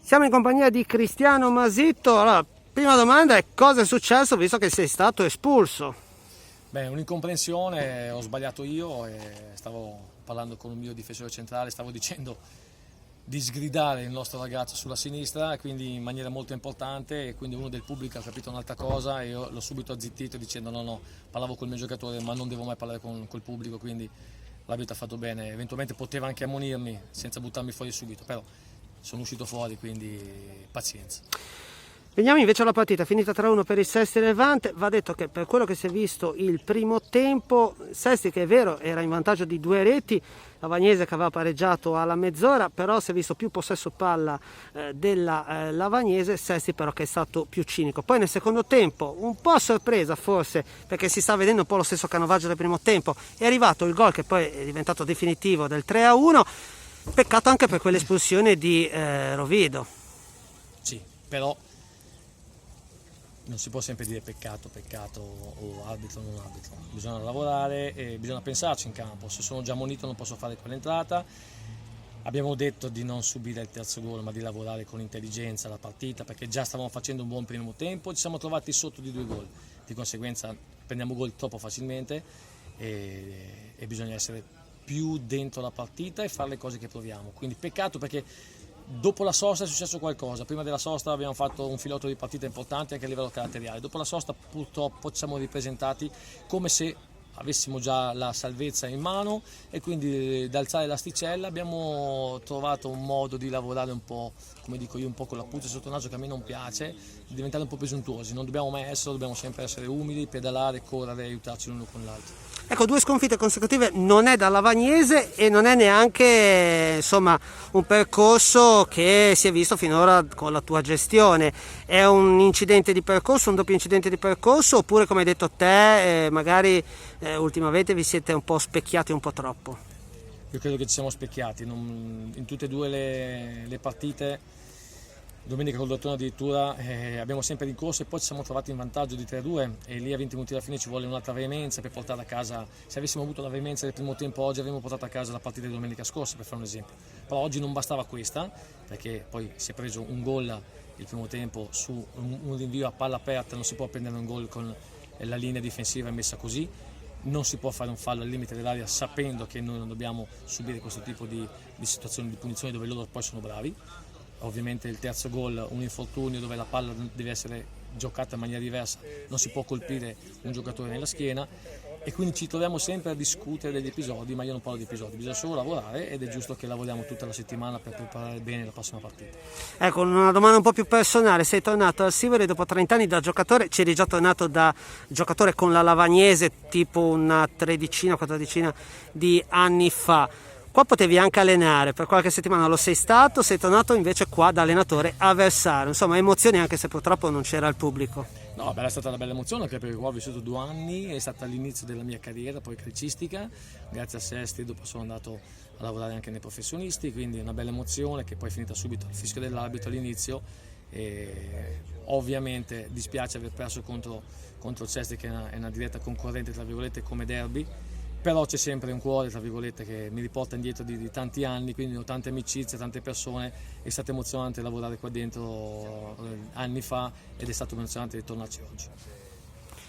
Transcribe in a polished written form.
Siamo in compagnia di Cristiano Masitto. Allora, prima domanda è: cosa è successo visto che sei stato espulso? Beh, un'incomprensione, ho sbagliato io e stavo parlando con un mio difensore centrale, stavo dicendo di sgridare il nostro ragazzo sulla sinistra, quindi in maniera molto importante, e quindi uno del pubblico ha capito un'altra cosa e io l'ho subito azzittito dicendo no, parlavo col mio giocatore ma non devo mai parlare col pubblico, quindi l'arbitro ha fatto bene, eventualmente poteva anche ammonirmi senza buttarmi fuori subito, però sono uscito fuori, quindi pazienza. Veniamo invece alla partita, finita 3-1 per il Sesti Levante. Va detto che per quello che si è visto il primo tempo, Sesti, che è vero era in vantaggio di 2 reti, Lavagnese che aveva pareggiato alla mezz'ora, però si è visto più possesso palla della Lavagnese, Sesti però che è stato più cinico. Poi nel secondo tempo, un po' a sorpresa forse, perché si sta vedendo un po' lo stesso canovaggio del primo tempo, è arrivato il gol che poi è diventato definitivo del 3-1, peccato anche per quell'espulsione di Rovido. Sì, però non si può sempre dire peccato o arbitro o non arbitro, bisogna lavorare e bisogna pensarci in campo. Se sono già ammonito non posso fare quell'entrata. Abbiamo detto di non subire il terzo gol ma di lavorare con intelligenza la partita, perché già stavamo facendo un buon primo tempo, ci siamo trovati sotto di 2 gol, di conseguenza prendiamo gol troppo facilmente e bisogna essere più dentro la partita e fare le cose che proviamo. Quindi peccato, perché dopo la sosta è successo qualcosa. Prima della sosta abbiamo fatto un filotto di partita importante anche a livello caratteriale. Dopo la sosta purtroppo ci siamo ripresentati come se avessimo già la salvezza in mano e quindi da alzare l'asticella abbiamo trovato un modo di lavorare un po', come dico io, un po' con la puzza sotto il naso, che a me non piace, di diventare un po' presuntuosi. Non dobbiamo mai esserlo, dobbiamo sempre essere umili, pedalare, correre e aiutarci l'uno con l'altro. Ecco, 2 sconfitte consecutive non è da Lavagnese e non è neanche insomma un percorso che si è visto finora con la tua gestione. È un incidente di percorso, un doppio incidente di percorso, oppure come hai detto te magari ultimamente vi siete un po' specchiati un po' troppo? Io credo che ci siamo specchiati in tutte e due le partite. Domenica col Dortone addirittura abbiamo sempre rincorso e poi ci siamo trovati in vantaggio di 3-2 e lì a 20 minuti alla fine ci vuole un'altra veemenza per portare a casa. Se avessimo avuto la veemenza del primo tempo oggi avremmo portato a casa la partita di domenica scorsa, per fare un esempio. Però oggi non bastava questa, perché poi si è preso un gol il primo tempo su un rinvio a palla aperta, non si può prendere un gol con la linea difensiva messa così. Non si può fare un fallo al limite dell'area sapendo che noi non dobbiamo subire questo tipo di situazioni di punizione dove loro poi sono bravi. Ovviamente il terzo gol, un infortunio dove la palla deve essere giocata in maniera diversa, non si può colpire un giocatore nella schiena e quindi ci troviamo sempre a discutere degli episodi, ma io non parlo di episodi, bisogna solo lavorare ed è giusto che lavoriamo tutta la settimana per preparare bene la prossima partita. Ecco, una domanda un po' più personale: sei tornato al Sivori dopo 30 anni da giocatore, c'eri già tornato da giocatore con la Lavagnese tipo una 13-14 di anni fa. Qua potevi anche allenare, per qualche settimana lo sei stato, sei tornato invece qua da allenatore avversario, insomma emozioni anche se purtroppo non c'era il pubblico. No, beh, è stata una bella emozione anche perché qua ho vissuto 2 anni, è stata l'inizio della mia carriera poi calcistica, grazie a Sesti dopo sono andato a lavorare anche nei professionisti, quindi una bella emozione che poi è finita subito al fischio dell'arbitro all'inizio e ovviamente dispiace aver perso contro il Sesti che è una diretta concorrente tra virgolette come derby. Però c'è sempre un cuore, tra virgolette, che mi riporta indietro di tanti anni, quindi ho tante amicizie, tante persone, è stato emozionante lavorare qua dentro anni fa ed è stato emozionante ritornarci oggi.